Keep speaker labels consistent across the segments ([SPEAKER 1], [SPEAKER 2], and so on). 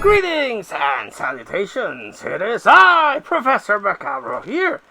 [SPEAKER 1] Greetings and salutations. It is I, Professor Macabre, here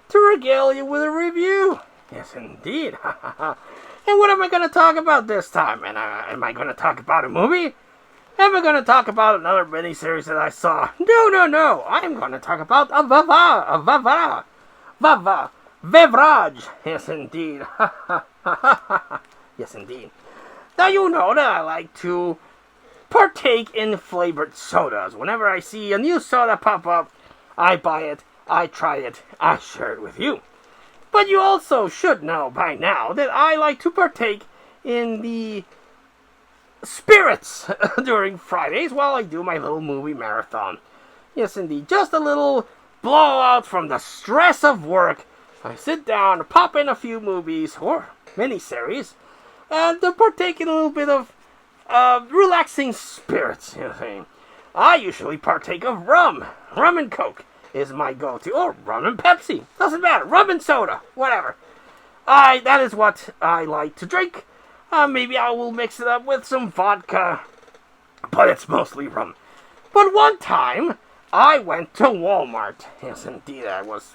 [SPEAKER 1] to regale you with a review. Yes, indeed. And what am I going to talk about this time? And am I going to talk about a movie? Am I going to talk about another miniseries that I saw? No. I am going to talk about a beverage. Yes, indeed. Yes, indeed. Now, you know that I like to partake in flavored sodas. Whenever I see a new soda pop up, I buy it, I try it, I share it with you. But you also should know by now that I like to partake in the spirits during Fridays while I do my little movie marathon. Yes, indeed, just a little blowout from the stress of work. I sit down, pop in a few movies or miniseries, and to partake in a little bit of relaxing spirits, you know. I usually partake of rum. Rum and Coke is my go-to. Or rum and Pepsi. Doesn't matter. Rum and soda. Whatever. That is what I like to drink. Maybe I will mix it up with some vodka. But it's mostly rum. But one time, I went to Walmart. Yes, indeed. I was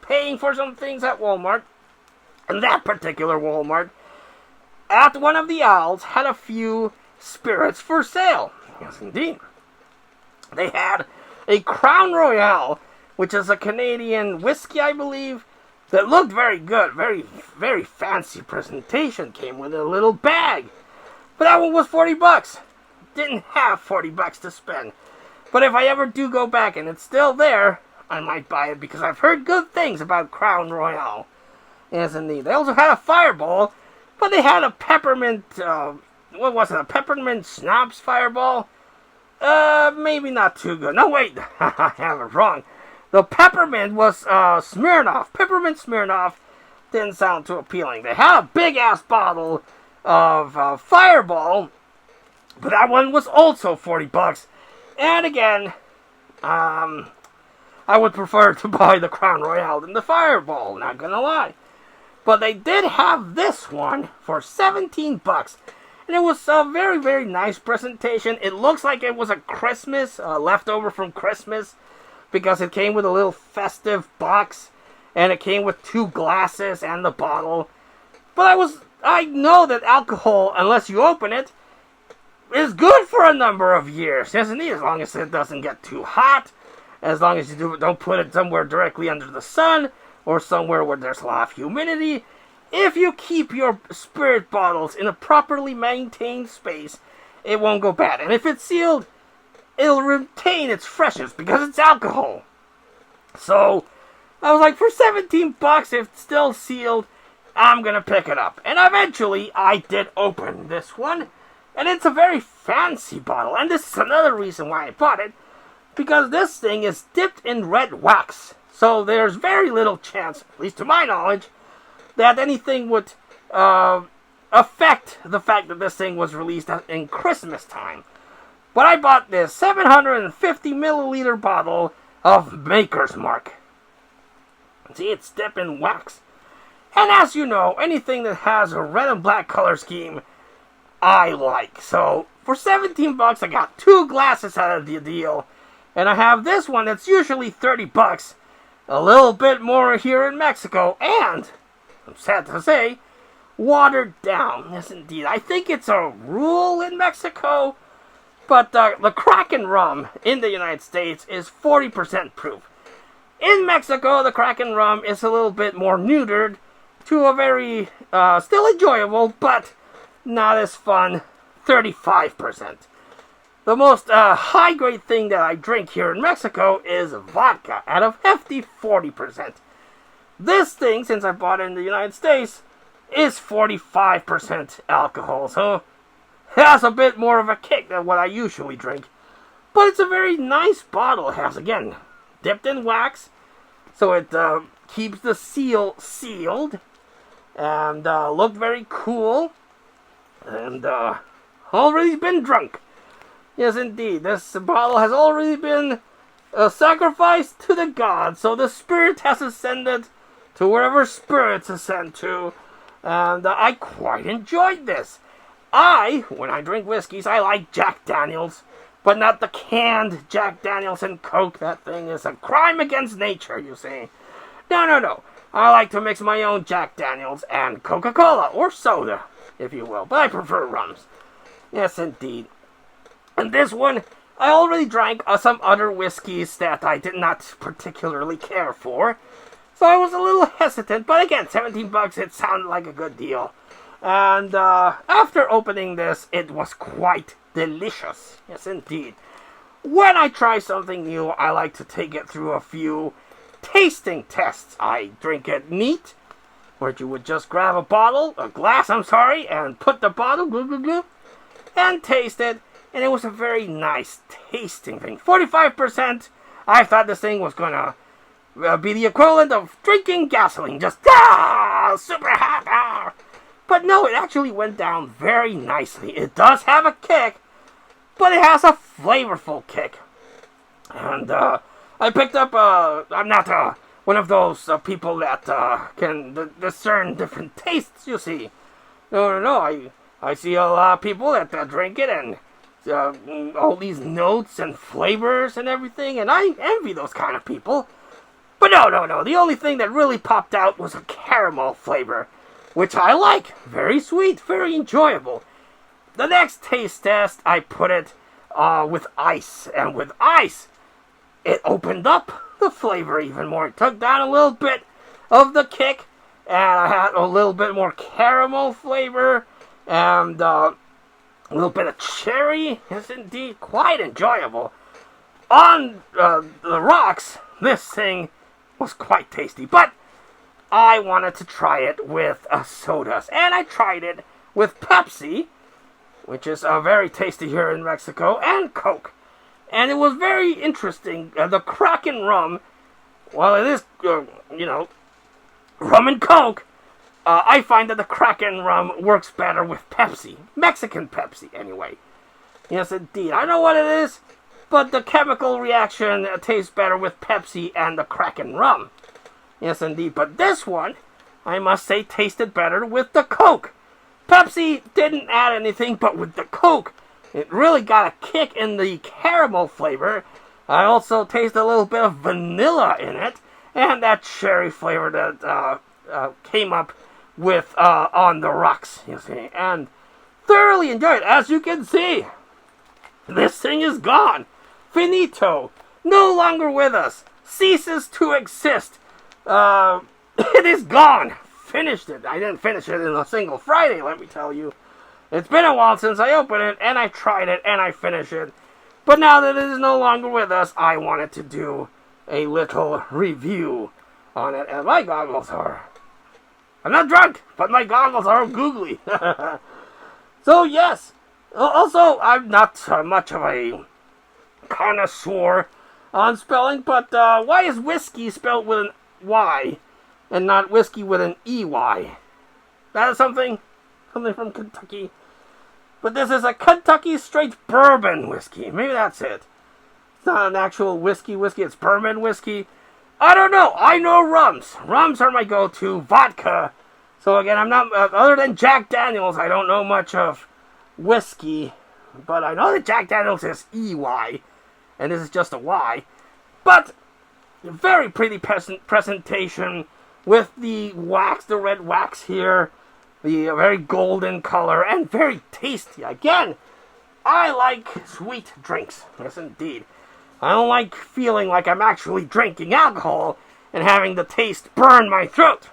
[SPEAKER 1] paying for some things at Walmart. And that particular Walmart, at one of the aisles, had a few spirits for sale. Yes, indeed. They had a Crown Royal, which is a Canadian whiskey, I believe, that looked very good. Very, very fancy presentation. Came with a little bag. But that one was $40. Didn't have $40 to spend. But if I ever do go back and it's still there, I might buy it because I've heard good things about Crown Royal. Yes, indeed. They also had a Fireball, but they had a peppermint, what was it, a peppermint schnapps Fireball? Maybe not too good. No, wait, I have it wrong. The peppermint was, Smirnoff. Peppermint Smirnoff didn't sound too appealing. They had a big-ass bottle of, Fireball, but that one was also $40. And again, I would prefer to buy the Crown Royal than the Fireball, not gonna lie. But they did have this one for $17. And it was a very, very nice presentation. It looks like it was a Christmas, leftover from Christmas. Because it came with a little festive box. And it came with 2 glasses and the bottle. But I know that alcohol, unless you open it, is good for a number of years. Yes, indeed, as long as it doesn't get too hot. As long as you don't put it somewhere directly under the sun. Or somewhere where there's a lot of humidity. If you keep your spirit bottles in a properly maintained space, it won't go bad. And if it's sealed, it'll retain its freshness because it's alcohol. So, I was like, for $17, if it's still sealed, I'm gonna pick it up. And eventually, I did open this one. And it's a very fancy bottle. And this is another reason why I bought it. Because this thing is dipped in red wax. So there's very little chance, at least to my knowledge, that anything would affect the fact that this thing was released in Christmas time. But I bought this 750 milliliter bottle of Maker's Mark. See, it's dipped in wax. And as you know, anything that has a red and black color scheme, I like. So for $17, I got 2 glasses out of the deal. And I have this one that's usually $30. A little bit more here in Mexico, and, I'm sad to say, watered down. Yes, indeed. I think it's a rule in Mexico, but the Kraken rum in the United States is 40% proof. In Mexico, the Kraken rum is a little bit more neutered to a very, still enjoyable, but not as fun, 35%. The most high-grade thing that I drink here in Mexico is vodka at a hefty 40%. This thing, since I bought it in the United States, is 45% alcohol, so it has a bit more of a kick than what I usually drink. But it's a very nice bottle. It has, again, dipped in wax, so it keeps the seal sealed, and looked very cool, and already been drunk. Yes, indeed. This bottle has already been sacrificed to the gods. So the spirit has ascended to wherever spirits ascend to. And I quite enjoyed this. When I drink whiskeys, I like Jack Daniels, but not the canned Jack Daniels and Coke. That thing is a crime against nature, you see. No. I like to mix my own Jack Daniels and Coca-Cola, or soda, if you will, but I prefer rums. Yes, indeed. And this one, I already drank some other whiskeys that I did not particularly care for, so I was a little hesitant, but again, $17, it sounded like a good deal. And after opening this, it was quite delicious. Yes, indeed. When I try something new, I like to take it through a few tasting tests. I drink it neat, where you would just grab a glass, and put the bottle, and taste it. And it was a very nice tasting thing. 45%, I thought this thing was going to be the equivalent of drinking gasoline. Just, super hot. But no, it actually went down very nicely. It does have a kick, but it has a flavorful kick. And I picked up, I'm not one of those people that can discern different tastes, you see. No. I see a lot of people that drink it and all these notes and flavors and everything, and I envy those kind of people. But no. The only thing that really popped out was a caramel flavor, which I like. Very sweet, very enjoyable. The next taste test, I put it with ice, and with ice, it opened up the flavor even more. It took down a little bit of the kick, and I had a little bit more caramel flavor, and a little bit of cherry. Yes, indeed, quite enjoyable. On the rocks, this thing was quite tasty, but I wanted to try it with sodas, and I tried it with Pepsi, which is very tasty here in Mexico, and Coke. And it was very interesting. The Kraken rum, while it is, rum and Coke, I find that the Kraken rum works better with Pepsi. Mexican Pepsi, anyway. Yes, indeed. I don't know what it is, but the chemical reaction tastes better with Pepsi and the Kraken rum. Yes, indeed. But this one, I must say, tasted better with the Coke. Pepsi didn't add anything, but with the Coke, it really got a kick in the caramel flavor. I also taste a little bit of vanilla in it, and that cherry flavor that came up with On the Rocks, you see, and thoroughly enjoyed it. As you can see, this thing is gone. Finito. No longer with us. Ceases to exist. It is gone. Finished it. I didn't finish it in a single Friday, let me tell you. It's been a while since I opened it, and I tried it, and I finished it. But now that it is no longer with us, I wanted to do a little review on it. And my goggles are... I'm not drunk, but my goggles are googly. So, yes. Also, I'm not much of a connoisseur on spelling, but why is whiskey spelled with an Y and not whiskey with an EY? That is something from Kentucky. But this is a Kentucky straight bourbon whiskey. Maybe that's it. It's not an actual whiskey, it's bourbon whiskey. I don't know. I know rums. Rums are my go-to. Vodka. So again, I'm not, other than Jack Daniels, I don't know much of whiskey. But I know that Jack Daniels is EY. And this is just a Y. But, very pretty presentation with the wax, the red wax here. The very golden color and very tasty. Again, I like sweet drinks. Yes, indeed. I don't like feeling like I'm actually drinking alcohol and having the taste burn my throat.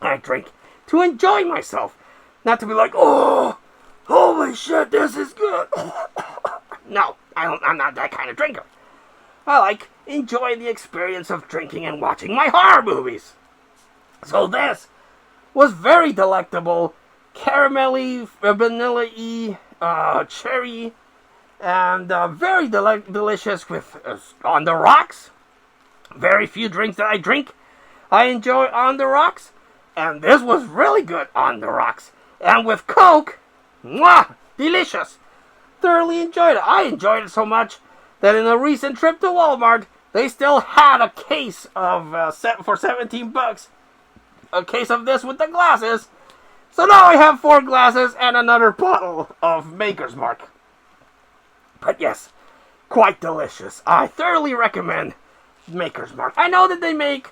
[SPEAKER 1] I drink to enjoy myself. Not to be like, oh, holy shit, this is good. No, I'm not that kind of drinker. I like enjoying the experience of drinking and watching my horror movies. So this was very delectable, caramelly, vanilla-y, cherry, and very delicious with On the Rocks. Very few drinks that I drink I enjoy On the Rocks, and this was really good On the Rocks. And with Coke, mwah, delicious. Thoroughly enjoyed it. I enjoyed it so much that in a recent trip to Walmart, they still had a case of for $17. A case of this with the glasses. So now I have 4 glasses and another bottle of Maker's Mark. But yes, quite delicious. I thoroughly recommend Maker's Mark. I know that they make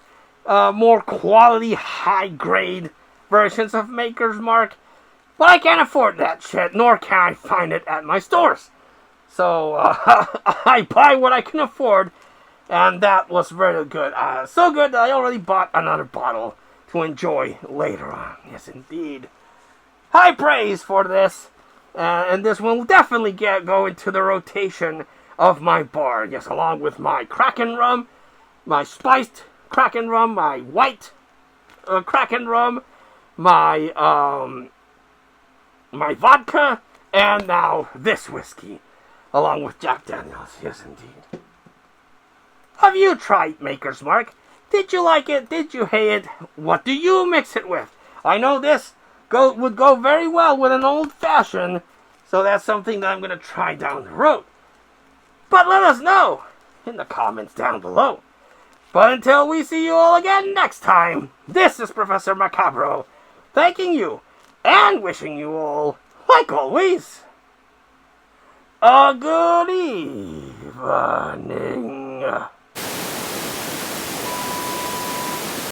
[SPEAKER 1] more quality, high-grade versions of Maker's Mark, but I can't afford that shit, nor can I find it at my stores. So I buy what I can afford, and that was very good. So good that I already bought another bottle to enjoy later on. Yes, indeed. High praise for this, and this will definitely go into the rotation of my bar. Yes, along with my Kraken rum, my spiced Kraken rum, my white Kraken rum, my my vodka, and now this whiskey, along with Jack Daniels. Yes, indeed. Have you tried Maker's Mark? Did you like it? Did you hate it? What do you mix it with? I know this would go very well with an old-fashioned, so that's something that I'm going to try down the road. But let us know in the comments down below. But until we see you all again next time, this is Professor Macabro, thanking you and wishing you all, like always, a good evening.